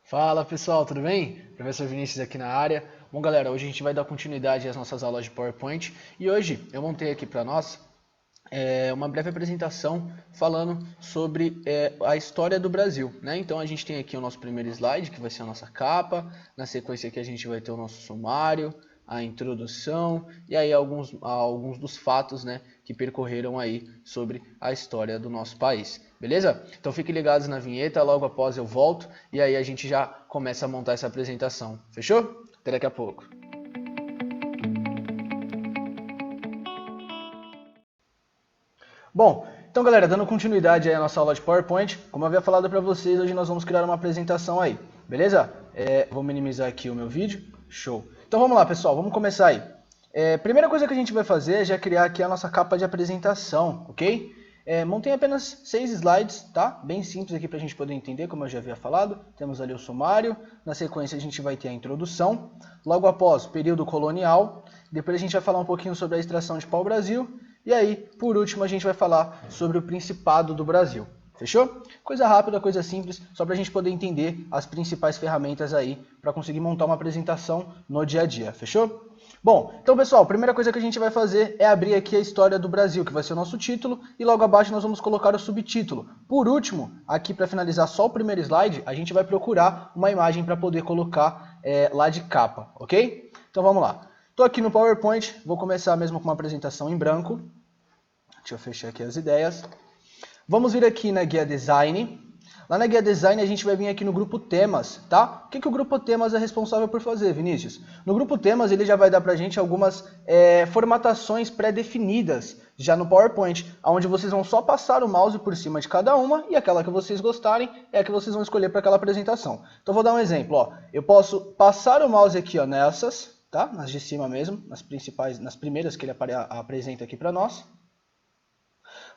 Fala pessoal, tudo bem? Professor Vinícius aqui na área. Bom galera, hoje a gente vai dar continuidade às nossas aulas de PowerPoint e hoje eu montei aqui para nós uma breve apresentação falando sobre a história do Brasil, né? Então a gente tem aqui o nosso primeiro slide, que vai ser a nossa capa, na sequência aqui a gente vai ter o nosso sumário, a introdução e aí alguns dos fatos, né, que percorreram aí sobre a história do nosso país, beleza? Então fiquem ligados na vinheta, logo após eu volto e aí a gente já começa a montar essa apresentação, fechou? Até daqui a pouco. Bom, então galera, dando continuidade aí à nossa aula de PowerPoint, como eu havia falado para vocês, hoje nós vamos criar uma apresentação aí, beleza? Vou minimizar aqui o meu vídeo, show. Então vamos lá pessoal, vamos começar aí. Primeira coisa que a gente vai fazer é já criar aqui a nossa capa de apresentação, ok? Montei apenas 6 slides, tá? Bem simples aqui para a gente poder entender, como eu já havia falado. Temos ali o sumário, na sequência a gente vai ter a introdução, logo após período colonial, depois a gente vai falar um pouquinho sobre a extração de pau-brasil, e aí, por último, a gente vai falar sobre o Principado do Brasil. Fechou? Coisa rápida, coisa simples, só para a gente poder entender as principais ferramentas aí para conseguir montar uma apresentação no dia a dia. Fechou? Bom, então pessoal, a primeira coisa que a gente vai fazer é abrir aqui a história do Brasil, que vai ser o nosso título, e logo abaixo nós vamos colocar o subtítulo. Por último, aqui para finalizar só o primeiro slide, a gente vai procurar uma imagem para poder colocar lá de capa, ok? Então vamos lá. Estou aqui no PowerPoint, vou começar mesmo com uma apresentação em branco. Deixa eu fechar aqui as ideias. Vamos vir aqui na guia Design. Lá na guia Design a gente vai vir aqui no grupo Temas, tá? O que o grupo Temas é responsável por fazer, Vinícius? No grupo Temas ele já vai dar pra gente algumas formatações pré-definidas já no PowerPoint, onde vocês vão só passar o mouse por cima de cada uma e aquela que vocês gostarem é a que vocês vão escolher para aquela apresentação. Então vou dar um exemplo, ó. Eu posso passar o mouse aqui, ó, nessas, tá? Nas de cima mesmo, nas principais, nas primeiras que ele apresenta aqui para nós.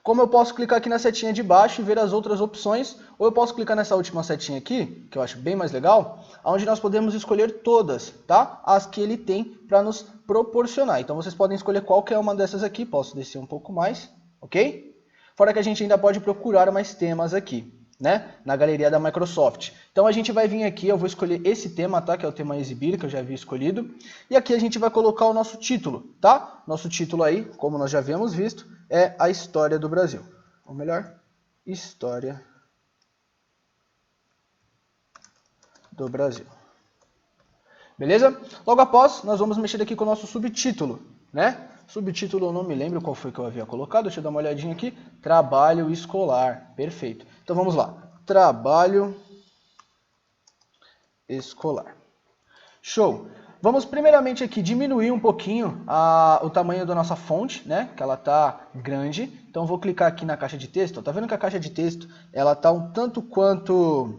Como eu posso clicar aqui na setinha de baixo e ver as outras opções, ou eu posso clicar nessa última setinha aqui, que eu acho bem mais legal, onde nós podemos escolher todas, tá? As que ele tem para nos proporcionar. Então vocês podem escolher qualquer uma dessas aqui, posso descer um pouco mais, ok? Fora que a gente ainda pode procurar mais temas aqui, né? Na galeria da Microsoft. Então a gente vai vir aqui, eu vou escolher esse tema, tá? Que é o tema exibir, que eu já havia escolhido. E aqui a gente vai colocar o nosso título, tá? Nosso título aí, como nós já havíamos visto, é a história do Brasil. Ou melhor, história do Brasil. Beleza? Logo após, nós vamos mexer aqui com o nosso subtítulo, né? Subtítulo eu não me lembro qual foi que eu havia colocado, deixa eu dar uma olhadinha aqui. Trabalho escolar, perfeito. Então vamos lá, trabalho escolar. Show! Vamos primeiramente aqui diminuir um pouquinho o tamanho da nossa fonte, né? Que ela tá grande. Então vou clicar aqui na caixa de texto. Tá vendo que a caixa de texto ela tá um tanto quanto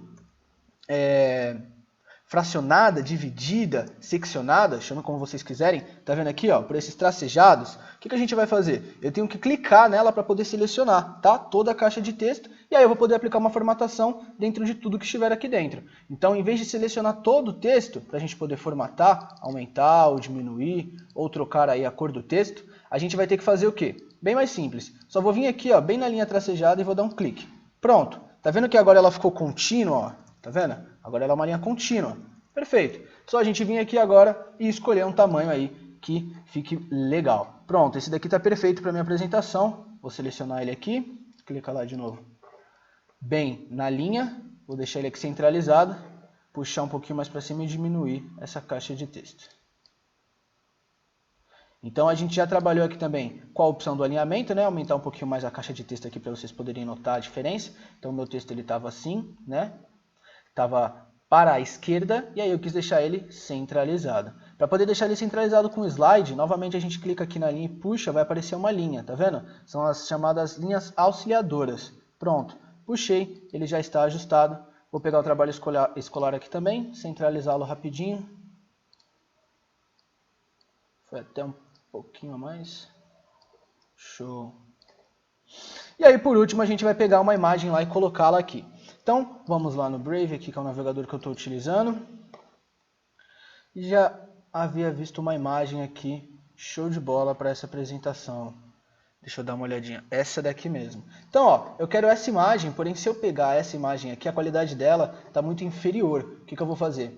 fracionada, dividida, seccionada, chama como vocês quiserem. Tá vendo aqui, ó, por esses tracejados? O que a gente vai fazer? Eu tenho que clicar nela para poder selecionar, tá? Toda a caixa de texto, e aí eu vou poder aplicar uma formatação dentro de tudo que estiver aqui dentro. Então, em vez de selecionar todo o texto, para a gente poder formatar, aumentar ou diminuir, ou trocar aí a cor do texto, a gente vai ter que fazer o quê? Bem mais simples. Só vou vir aqui, ó, bem na linha tracejada e vou dar um clique. Pronto. Tá vendo que agora ela ficou contínua, ó? Tá vendo? Agora ela é uma linha contínua. Perfeito. Só a gente vir aqui agora e escolher um tamanho aí que fique legal. Pronto, esse daqui está perfeito para minha apresentação. Vou selecionar ele aqui, clicar lá de novo. Bem na linha, vou deixar ele aqui centralizado, puxar um pouquinho mais para cima e diminuir essa caixa de texto. Então a gente já trabalhou aqui também com a opção do alinhamento, né? Aumentar um pouquinho mais a caixa de texto aqui para vocês poderem notar a diferença. Então o meu texto ele estava assim, né? Estava para a esquerda, e aí eu quis deixar ele centralizado. Para poder deixar ele centralizado com o slide, novamente a gente clica aqui na linha e puxa, vai aparecer uma linha, tá vendo? São as chamadas linhas auxiliadoras. Pronto, puxei, ele já está ajustado. Vou pegar o trabalho escolar aqui também, centralizá-lo rapidinho. Foi até um pouquinho a mais. Show. E aí, por último, a gente vai pegar uma imagem lá e colocá-la aqui. Então, vamos lá no Brave, aqui que é o navegador que eu estou utilizando. Já havia visto uma imagem aqui, show de bola para essa apresentação. Deixa eu dar uma olhadinha. Essa daqui mesmo. Então, ó, eu quero essa imagem, porém se eu pegar essa imagem aqui, a qualidade dela está muito inferior. O que eu vou fazer?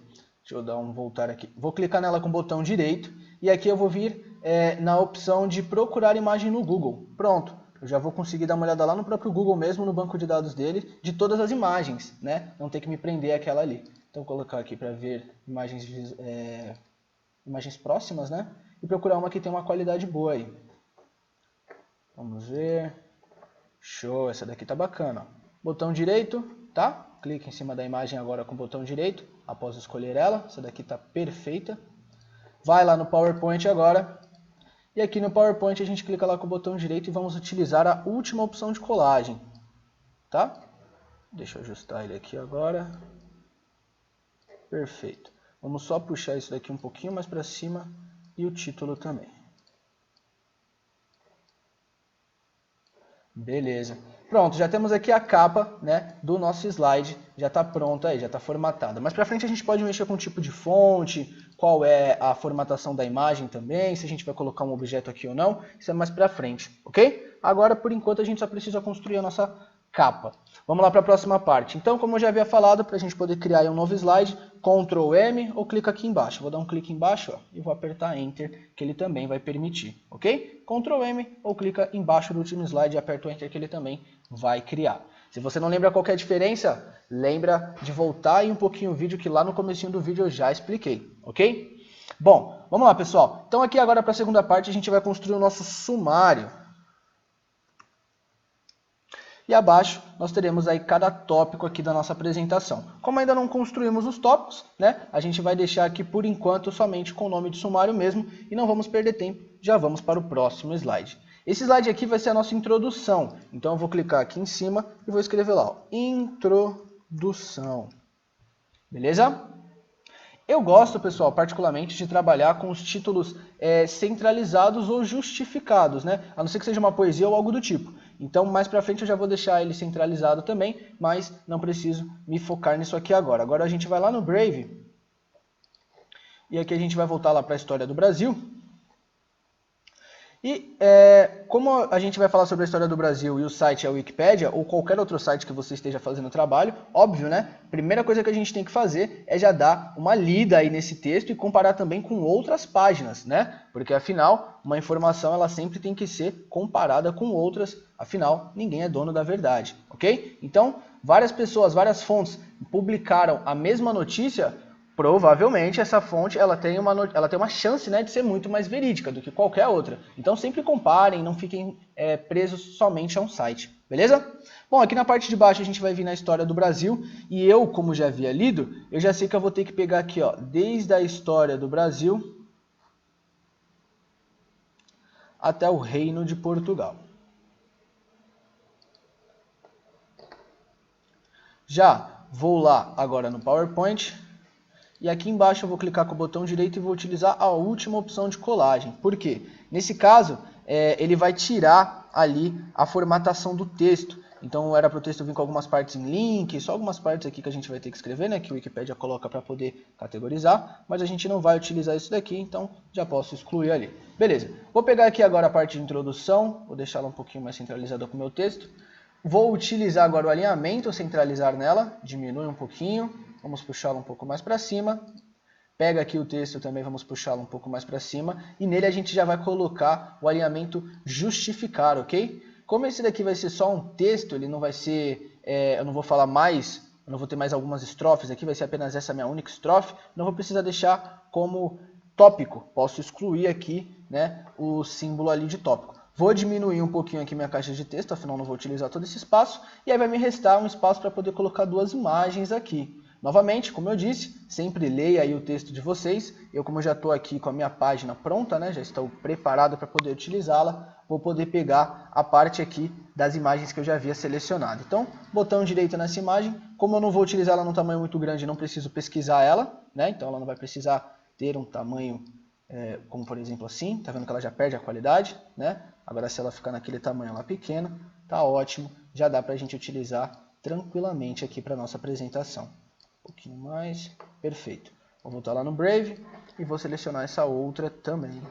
Deixa eu dar um voltar aqui. Vou clicar nela com o botão direito e aqui eu vou vir na opção de procurar imagem no Google. Pronto. Eu já vou conseguir dar uma olhada lá no próprio Google mesmo, no banco de dados dele, de todas as imagens, né? Não ter que me prender àquela ali. Então, vou colocar aqui para ver imagens, imagens próximas, né? E procurar uma que tem uma qualidade boa aí. Vamos ver. Show, essa daqui tá bacana. Botão direito, tá? Clique em cima da imagem agora com o botão direito, após escolher ela. Essa daqui tá perfeita. Vai lá no PowerPoint agora. E aqui no PowerPoint a gente clica lá com o botão direito e vamos utilizar a última opção de colagem, tá? Deixa eu ajustar ele aqui agora. Perfeito. Vamos só puxar isso daqui um pouquinho mais para cima e o título também. Beleza. Pronto, já temos aqui a capa, né, do nosso slide, já está pronta aí, já está formatada. Mais para frente a gente pode mexer com o tipo de fonte, qual é a formatação da imagem também, se a gente vai colocar um objeto aqui ou não, isso é mais para frente, ok? Agora, por enquanto, a gente só precisa construir a nossa capa. Vamos lá para a próxima parte. Então, como eu já havia falado, para a gente poder criar um novo slide, Ctrl M ou clica aqui embaixo. Vou dar um clique embaixo, ó, e vou apertar Enter, que ele também vai permitir, ok? Ctrl M ou clica embaixo do último slide e aperta o Enter, que ele também vai criar. Se você não lembra qual que é a diferença, lembra de voltar aí um pouquinho o vídeo, que lá no comecinho do vídeo eu já expliquei, ok? Bom, vamos lá, pessoal. Então aqui agora para a segunda parte a gente vai construir o nosso sumário. E abaixo nós teremos aí cada tópico aqui da nossa apresentação. Como ainda não construímos os tópicos, né, a gente vai deixar aqui por enquanto somente com o nome de sumário mesmo e não vamos perder tempo, já vamos para o próximo slide. Esse slide aqui vai ser a nossa introdução, então eu vou clicar aqui em cima e vou escrever lá, ó, introdução, beleza? Eu gosto, pessoal, particularmente de trabalhar com os títulos centralizados ou justificados, né? A não ser que seja uma poesia ou algo do tipo. Então, mais pra frente eu já vou deixar ele centralizado também, mas não preciso me focar nisso aqui agora. Agora a gente vai lá no Brave, e aqui a gente vai voltar lá para a história do Brasil. E como a gente vai falar sobre a história do Brasil e o site é a Wikipédia, ou qualquer outro site que você esteja fazendo trabalho, óbvio, né? Primeira coisa que a gente tem que fazer é já dar uma lida aí nesse texto e comparar também com outras páginas, né? Porque afinal, uma informação ela sempre tem que ser comparada com outras, afinal, ninguém é dono da verdade, ok? Então, várias pessoas, várias fontes publicaram a mesma notícia. Provavelmente essa fonte ela tem uma chance, né, de ser muito mais verídica do que qualquer outra. Então sempre comparem, não fiquem presos somente a um site, beleza? Bom, aqui na parte de baixo a gente vai vir na história do Brasil e eu, como já havia lido, eu já sei que eu vou ter que pegar aqui, ó, desde a história do Brasil até o Reino de Portugal. Já vou lá agora no PowerPoint. E aqui embaixo eu vou clicar com o botão direito e vou utilizar a última opção de colagem. Por quê? Nesse caso, ele vai tirar ali a formatação do texto. Então era para o texto vir com algumas partes em link, só algumas partes aqui que a gente vai ter que escrever, né? Que o Wikipedia coloca para poder categorizar. Mas a gente não vai utilizar isso daqui, então já posso excluir ali. Beleza. Vou pegar aqui agora a parte de introdução, vou deixá-la um pouquinho mais centralizada com o meu texto. Vou utilizar agora o alinhamento, centralizar nela, diminui um pouquinho. Vamos puxá-lo um pouco mais para cima. Pega aqui o texto também, vamos puxá-lo um pouco mais para cima. E nele a gente já vai colocar o alinhamento justificar, ok? Como esse daqui vai ser só um texto, ele não vai ser... eu não vou falar mais, eu não vou ter mais algumas estrofes aqui, vai ser apenas essa minha única estrofe. Não vou precisar deixar como tópico. Posso excluir aqui, né, o símbolo ali de tópico. Vou diminuir um pouquinho aqui minha caixa de texto, afinal não vou utilizar todo esse espaço. E aí vai me restar um espaço para poder colocar duas imagens aqui. Novamente, como eu disse, sempre leia aí o texto de vocês. Eu, como já estou aqui com a minha página pronta, né, já estou preparado para poder utilizá-la, vou poder pegar a parte aqui das imagens que eu já havia selecionado. Então, botão direito nessa imagem. Como eu não vou utilizar ela num tamanho muito grande, não preciso pesquisar ela, né? Então ela não vai precisar ter um tamanho como por exemplo assim. Tá vendo que ela já perde a qualidade, né? Agora se ela ficar naquele tamanho lá pequeno, tá ótimo. Já dá para a gente utilizar tranquilamente aqui para nossa apresentação. Um pouquinho mais, perfeito. Vou voltar lá no Brave e vou selecionar essa outra também.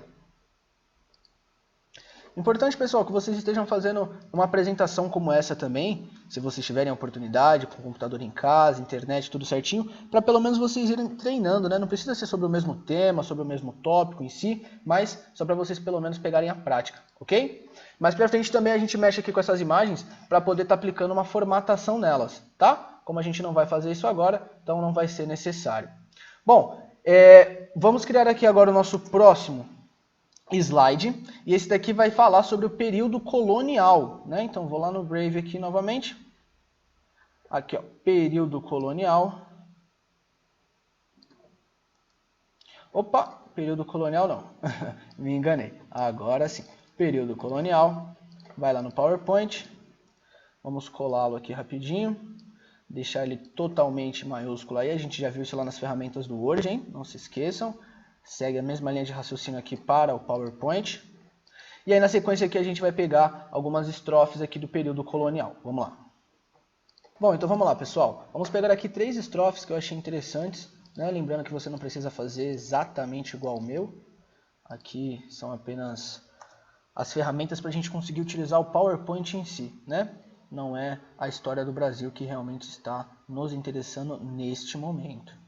Importante, pessoal, que vocês estejam fazendo uma apresentação como essa também, se vocês tiverem a oportunidade, com o computador em casa, internet, tudo certinho, para pelo menos vocês irem treinando, né? Não precisa ser sobre o mesmo tema, sobre o mesmo tópico em si, mas só para vocês pelo menos pegarem a prática, ok? Mais pra frente também a gente mexe aqui com essas imagens para poder estar aplicando uma formatação nelas, tá? Como a gente não vai fazer isso agora, então não vai ser necessário. Bom, vamos criar aqui agora o nosso próximo slide, e esse daqui vai falar sobre o período colonial, né? Então vou lá no Brave aqui novamente, aqui ó, período colonial, opa, período colonial não, me enganei, agora sim, período colonial, vai lá no PowerPoint, vamos colá-lo aqui rapidinho, deixar ele totalmente maiúsculo aí, a gente já viu isso lá nas ferramentas do Word, hein? Não se esqueçam. Segue a mesma linha de raciocínio aqui para o PowerPoint. E aí na sequência aqui a gente vai pegar algumas estrofes aqui do período colonial. Vamos lá. Bom, então vamos lá, pessoal. Vamos pegar aqui 3 estrofes que eu achei interessantes, né? Lembrando que você não precisa fazer exatamente igual o meu. Aqui são apenas as ferramentas para a gente conseguir utilizar o PowerPoint em si, né? Não é a história do Brasil que realmente está nos interessando neste momento.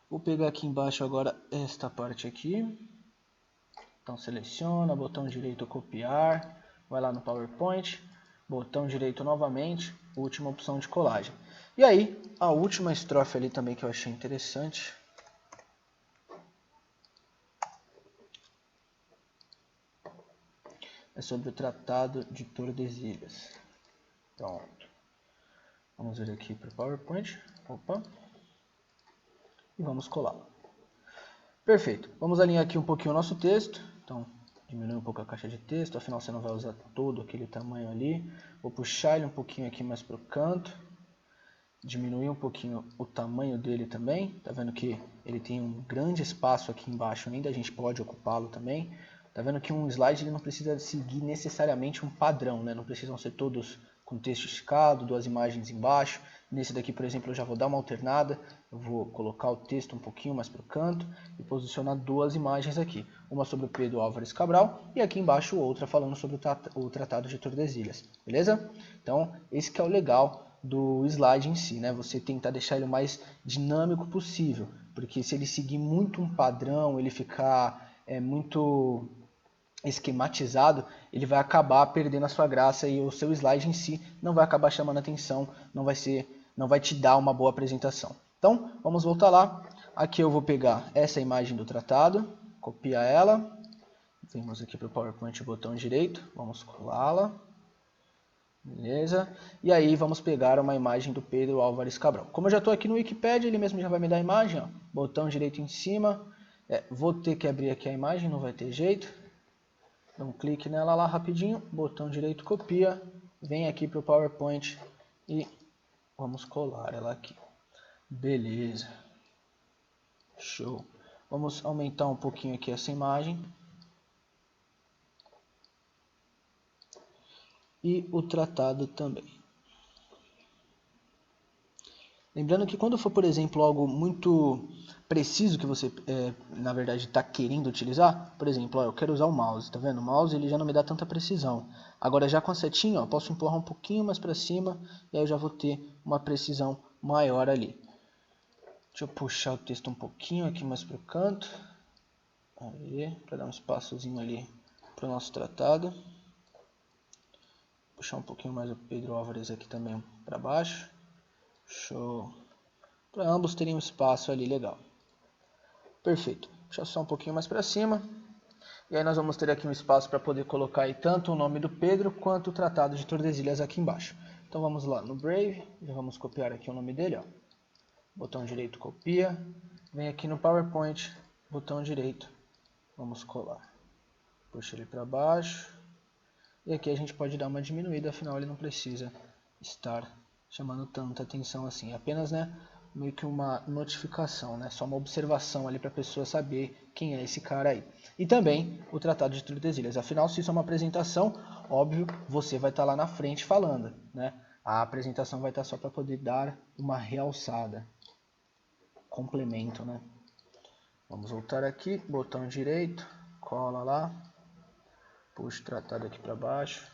Vou pegar aqui embaixo agora esta parte aqui. Então seleciona, botão direito copiar, vai lá no PowerPoint, botão direito novamente, última opção de colagem. E aí, a última estrofe ali também que eu achei interessante. É sobre o Tratado de Tordesilhas. Pronto. Vamos vir aqui para o PowerPoint. Opa. E vamos colá-lo. Perfeito. Vamos alinhar aqui um pouquinho o nosso texto. Então, diminuir um pouco a caixa de texto, afinal você não vai usar todo aquele tamanho ali. Vou puxar ele um pouquinho aqui mais para o canto. Diminuir um pouquinho o tamanho dele também. Tá vendo que ele tem um grande espaço aqui embaixo ainda, a gente pode ocupá-lo também. Tá vendo que um slide ele não precisa seguir necessariamente um padrão, né? Não precisam ser todos com texto esticado, 2 imagens embaixo. Nesse daqui, por exemplo, eu já vou dar uma alternada. Eu vou colocar o texto um pouquinho mais para o canto e posicionar 2 imagens aqui. Uma sobre o Pedro Álvares Cabral e aqui embaixo outra falando sobre o Tratado de Tordesilhas. Beleza? Então, esse que é o legal do slide em si, né? Você tentar deixar ele o mais dinâmico possível. Porque se ele seguir muito um padrão, ele ficar muito esquematizado, ele vai acabar perdendo a sua graça e o seu slide em si não vai acabar chamando atenção, não vai te dar uma boa apresentação. Então, vamos voltar lá. Aqui eu vou pegar essa imagem do tratado, copiar ela, vamos aqui para o PowerPoint, botão direito, vamos colá-la, beleza? E aí vamos pegar uma imagem do Pedro Álvares Cabral. Como eu já estou aqui no Wikipedia, ele mesmo já vai me dar a imagem, ó, botão direito em cima, vou ter que abrir aqui a imagem, não vai ter jeito. Dá um clique nela lá rapidinho, botão direito copia, vem aqui para o PowerPoint e vamos colar ela aqui. Beleza. Show. Vamos aumentar um pouquinho aqui essa imagem. E o tratado também. Lembrando que quando for, por exemplo, algo muito preciso que você, na verdade, está querendo utilizar, por exemplo, ó, eu quero usar o mouse, tá vendo? O mouse ele já não me dá tanta precisão. Agora já com a setinha, ó, posso empurrar um pouquinho mais para cima e aí eu já vou ter uma precisão maior ali. Deixa eu puxar o texto um pouquinho aqui mais para o canto, para dar um espaçozinho ali para o nosso tratado. Puxar um pouquinho mais o Pedro Álvares aqui também para baixo. Show. Para ambos terem um espaço ali legal. Perfeito. Puxar só um pouquinho mais para cima. E aí nós vamos ter aqui um espaço para poder colocar aí tanto o nome do Pedro quanto o Tratado de Tordesilhas aqui embaixo. Então vamos lá no Brave. Já vamos copiar aqui o nome dele, ó. Botão direito copia. Vem aqui no PowerPoint. Botão direito. Vamos colar. Puxa ele para baixo. E aqui a gente pode dar uma diminuída, afinal ele não precisa estar chamando tanta atenção assim. É apenas, né, meio que uma notificação, né, só uma observação ali para a pessoa saber quem é esse cara aí. E também o Tratado de Tordesilhas. Afinal, se isso é uma apresentação, óbvio, você vai estar lá na frente falando, né? A apresentação vai estar só para poder dar uma realçada. Complemento, né? Vamos voltar aqui, botão direito, cola lá. Puxo o tratado aqui para baixo.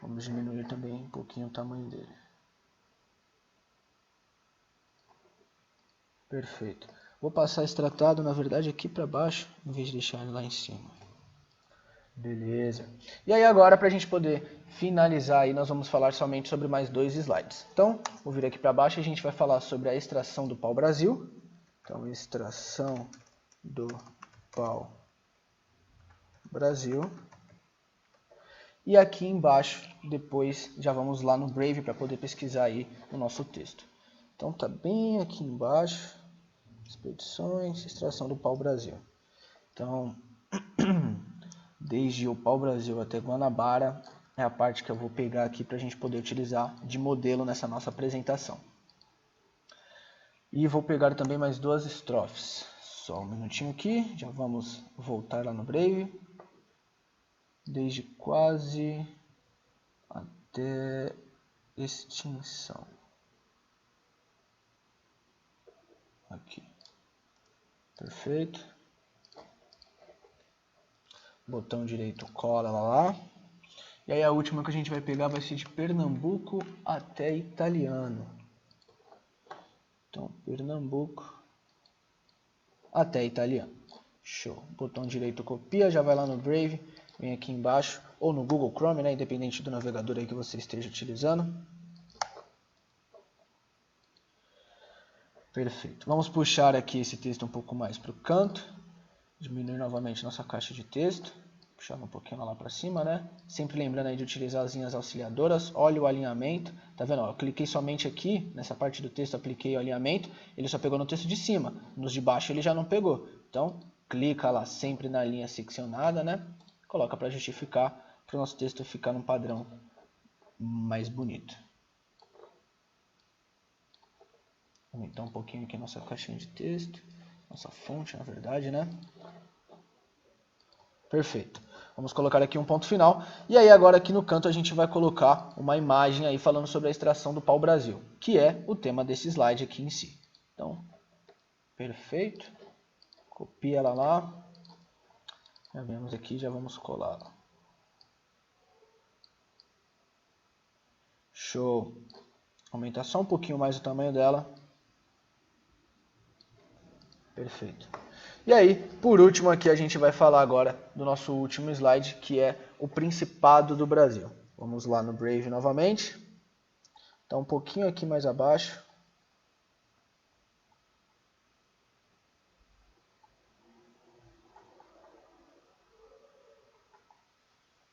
Vamos diminuir também um pouquinho o tamanho dele. Perfeito. Vou passar esse tratado, na verdade, aqui para baixo, em vez de deixar ele lá em cima. Beleza. E aí agora, para a gente poder finalizar, aí, nós vamos falar somente sobre mais 2 slides. Então, vou vir aqui para baixo e a gente vai falar sobre a extração do pau-brasil. Então, extração do pau-brasil. E aqui embaixo, depois, já vamos lá no Brave para poder pesquisar aí o nosso texto. Então, tá bem aqui embaixo. Expedições, extração do pau-brasil. Então, desde o pau-brasil até Guanabara é a parte que eu vou pegar aqui para a gente poder utilizar de modelo nessa nossa apresentação. E vou pegar também mais 2 estrofes. Só um minutinho aqui, já vamos voltar lá no Brave. Desde quase até extinção. Aqui. Perfeito. Botão direito cola lá. E aí a última que a gente vai pegar vai ser de Pernambuco até Italiano. Então, Pernambuco até Italiano. Show. Botão direito copia, já vai lá no Brave, vem aqui embaixo, ou no Google Chrome, né, independente do navegador aí que você esteja utilizando. Perfeito. Vamos puxar aqui esse texto um pouco mais para o canto. Diminuir novamente nossa caixa de texto. Puxar um pouquinho lá para cima, né? Sempre lembrando aí de utilizar as linhas auxiliadoras. Olha o alinhamento. Tá vendo? Ó, eu cliquei somente aqui, nessa parte do texto, apliquei o alinhamento. Ele só pegou no texto de cima. Nos de baixo ele já não pegou. Então, clica lá sempre na linha seccionada, né? Coloca para justificar, para o nosso texto ficar num padrão mais bonito. Vou aumentar um pouquinho aqui a nossa caixinha de texto. Nossa fonte, na verdade, né? Perfeito. Vamos colocar aqui um ponto final. E aí agora aqui no canto a gente vai colocar uma imagem aí falando sobre a extração do pau-brasil, que é o tema desse slide aqui em si. Então, perfeito. Copia ela lá. Já vemos aqui, já vamos colar. Show. Aumentar só um pouquinho mais o tamanho dela. Perfeito. E aí, por último aqui a gente vai falar agora do nosso último slide, que é o Principado do Brasil. Vamos lá no Brave novamente. Está um pouquinho aqui mais abaixo.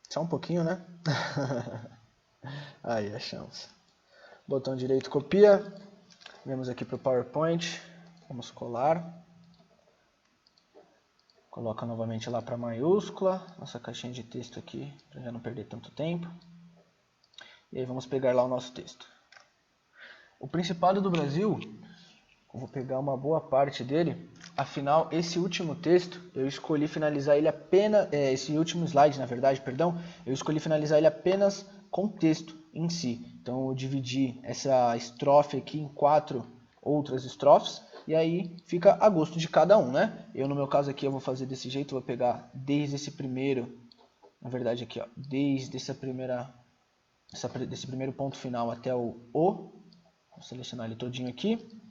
Só um pouquinho, né? Aí, achamos. Botão direito copia. Vamos aqui para o PowerPoint. Vamos colar. Coloca novamente lá para maiúscula. Nossa caixinha de texto aqui, para já não perder tanto tempo. E aí vamos pegar lá o nosso texto. O Principado do Brasil, eu vou pegar uma boa parte dele. Afinal, esse último texto, eu escolhi finalizar ele apenas... esse último slide, na verdade, perdão. Eu escolhi finalizar ele apenas com texto em si. Então eu dividi essa estrofe aqui em 4 outras estrofes. E aí fica a gosto de cada um, né? Eu, no meu caso aqui, eu vou fazer desse jeito. Vou pegar desde esse primeiro... Na verdade aqui, ó. Desde esse primeiro ponto final até o O. Vou selecionar ele todinho aqui.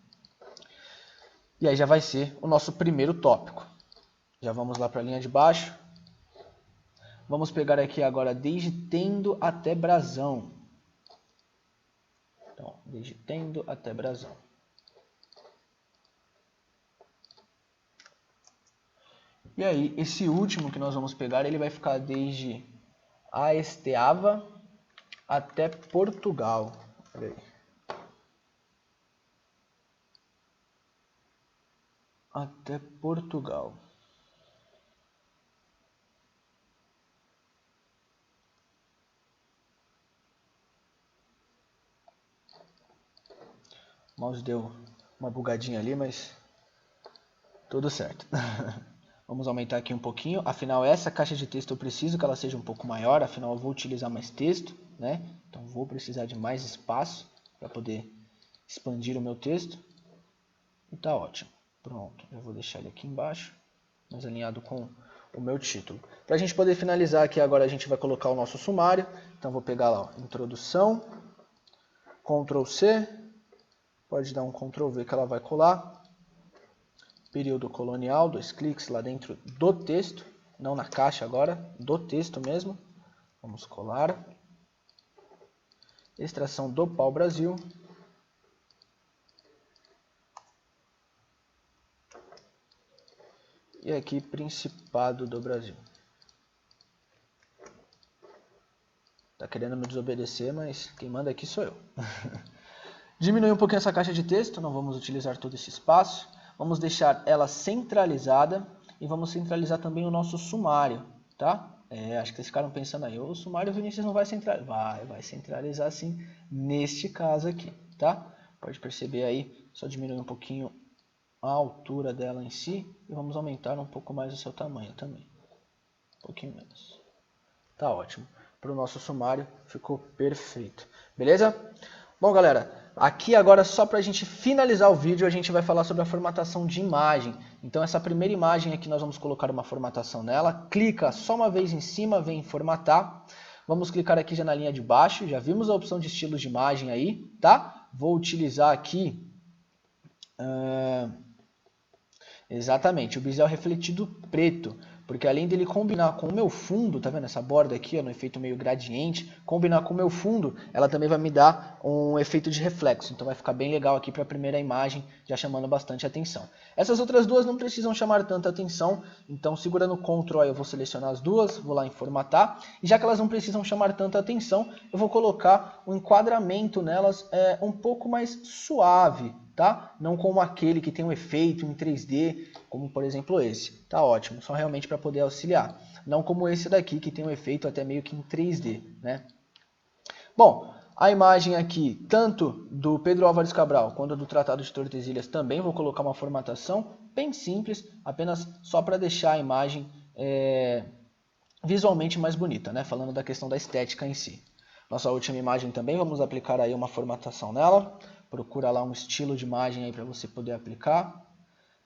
E aí já vai ser o nosso primeiro tópico. Já vamos lá para a linha de baixo. Vamos pegar aqui agora desde tendo até brasão. Então, desde tendo até brasão. E aí, esse último que nós vamos pegar, ele vai ficar desde a Esteava até Portugal. Olha aí. Até Portugal. O mouse deu uma bugadinha ali, mas tudo certo. Vamos aumentar aqui um pouquinho. Afinal, essa caixa de texto eu preciso que ela seja um pouco maior. Afinal, eu vou utilizar mais texto, né? Então, vou precisar de mais espaço para poder expandir o meu texto. E tá ótimo. Pronto. Eu vou deixar ele aqui embaixo, mais alinhado com o meu título. Para a gente poder finalizar aqui agora, a gente vai colocar o nosso sumário. Então vou pegar lá, ó, introdução, Ctrl C, pode dar um Ctrl V que ela vai colar. Período colonial, 2 cliques lá dentro do texto, não na caixa agora, do texto mesmo. Vamos colar. Extração do pau-brasil. E aqui, Principado do Brasil. Tá querendo me desobedecer, mas quem manda aqui sou eu. Diminuir um pouquinho essa caixa de texto, não vamos utilizar todo esse espaço. Vamos deixar ela centralizada e vamos centralizar também o nosso sumário, tá? Acho que vocês ficaram pensando aí, o sumário Vinícius não vai centralizar. Vai centralizar sim, neste caso aqui, tá? Pode perceber aí, só diminuir um pouquinho a altura dela em si e vamos aumentar um pouco mais o seu tamanho também. Um pouquinho menos. Tá ótimo. Para o nosso sumário ficou perfeito. Beleza? Bom, galera, aqui agora só para a gente finalizar o vídeo, a gente vai falar sobre a formatação de imagem. Então essa primeira imagem aqui nós vamos colocar uma formatação nela. Clica só uma vez em cima, vem em formatar. Vamos clicar aqui já na linha de baixo, já vimos a opção de estilos de imagem aí, tá? Vou utilizar aqui, exatamente, o bisel refletido preto. Porque além dele combinar com o meu fundo, tá vendo essa borda aqui, ó, no efeito meio gradiente, combinar com o meu fundo, ela também vai me dar um efeito de reflexo. Então vai ficar bem legal aqui para a primeira imagem, já chamando bastante atenção. Essas outras duas não precisam chamar tanta atenção, então segurando o Ctrl eu vou selecionar as duas, vou lá em formatar. E já que elas não precisam chamar tanta atenção, eu vou colocar um enquadramento nelas um pouco mais suave. Tá? Não como aquele que tem um efeito em 3D, como por exemplo esse. Tá ótimo, só realmente para poder auxiliar. Não como esse daqui, que tem um efeito até meio que em 3D. Né? Bom, a imagem aqui, tanto do Pedro Álvares Cabral quanto do Tratado de Tordesilhas, também vou colocar uma formatação bem simples, apenas só para deixar a imagem visualmente mais bonita, né? Falando da questão da estética em si. Nossa última imagem também, vamos aplicar aí uma formatação nela. Procura lá um estilo de imagem aí para você poder aplicar.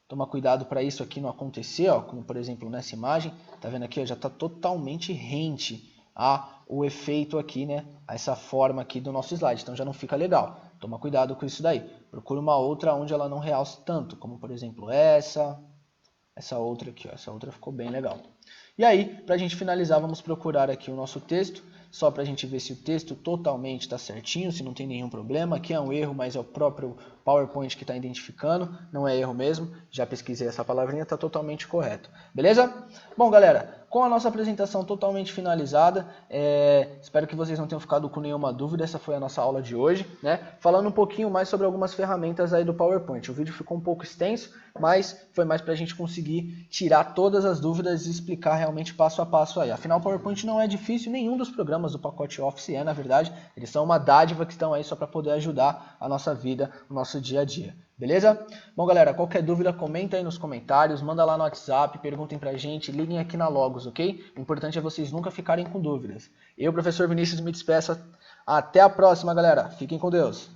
Toma cuidado para isso aqui não acontecer, ó, como por exemplo nessa imagem. Tá vendo aqui? Ó, já está totalmente rente o efeito aqui, né? Essa forma aqui do nosso slide. Então já não fica legal. Toma cuidado com isso daí. Procura uma outra onde ela não realce tanto, como por exemplo essa outra aqui, ó. Essa outra ficou bem legal. E aí, para a gente finalizar, vamos procurar aqui o nosso texto, só para a gente ver se o texto totalmente está certinho, se não tem nenhum problema. Aqui é um erro, mas é o próprio PowerPoint que está identificando, não é erro mesmo. Já pesquisei essa palavrinha, está totalmente correto. Beleza? Bom, galera, com a nossa apresentação totalmente finalizada, espero que vocês não tenham ficado com nenhuma dúvida. Essa foi a nossa aula de hoje, né? Falando um pouquinho mais sobre algumas ferramentas aí do PowerPoint. O vídeo ficou um pouco extenso, mas foi mais para a gente conseguir tirar todas as dúvidas e explicar realmente passo a passo aí. Afinal, o PowerPoint não é difícil, nenhum dos programas do pacote Office na verdade. Eles são uma dádiva que estão aí só para poder ajudar a nossa vida, o nosso dia a dia. Beleza? Bom, galera, qualquer dúvida, comenta aí nos comentários, manda lá no WhatsApp, perguntem pra gente, liguem aqui na Logos, ok? O importante é vocês nunca ficarem com dúvidas. Eu, professor Vinícius, me despeço. Até a próxima, galera. Fiquem com Deus.